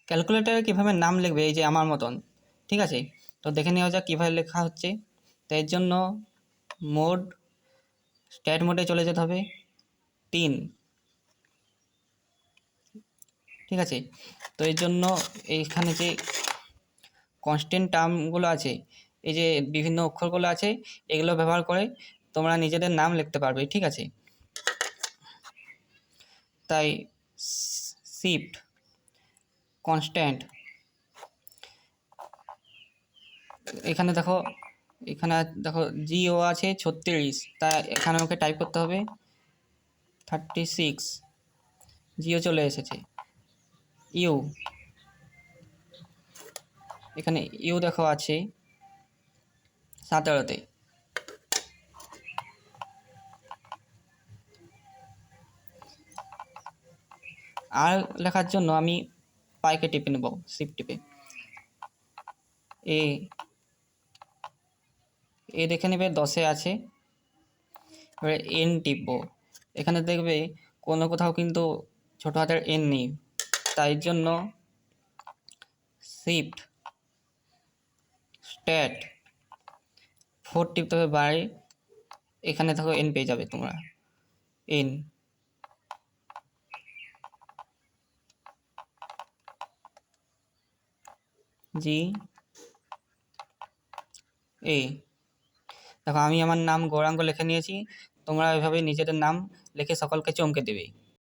ক্যালকুলেটারে কীভাবে নাম লিখবে, এই যে আমার মতন, ঠিক আছে। তো দেখে নেওয়া যাক কীভাবে লেখা হচ্ছে। তো এর জন্য মোড, স্ট্যাট মোডে চলে যেতে হবে 3, ঠিক আছে। তো এর জন্য এইখানে যে কনস্ট্যান্ট টার্মগুলো আছে, এই যে বিভিন্ন অক্ষরগুলো আছে, এগুলো ব্যবহার করে তোমরা নিজেদের নাম লিখতে পারবে, ঠিক আছে। তাই শিফট কনস্ট্যান্ট, এখানে দেখো, জিও আছে 36, তা এখানে আমাকে টাইপ করতে হবে 36, জিও চলে এসেছে। ইউ, এখানে ইউ দেখো আছে 17-তে। আর লেখার জন্য আমি পাইকে টিপে নেব, শিফট টিপে। এ দেখে নেবে 10-এ আছে। এবারে এন টিপবো, এখানে দেখবে কোনো কোথাও কিন্তু ছোট হাতের এন নেই, তাই জন্য শিফট স্ট্যাট 4 টিপতে হবে বাই, এখানে দেখো এন পেয়ে যাবে তোমরা, এন। জি এ, দেখো আমি আমার নাম গৌরাঙ্গ লিখে নিয়েছি। তোমরা এভাবে নিজেদের নাম লিখে সকলকে চমকে দেবে।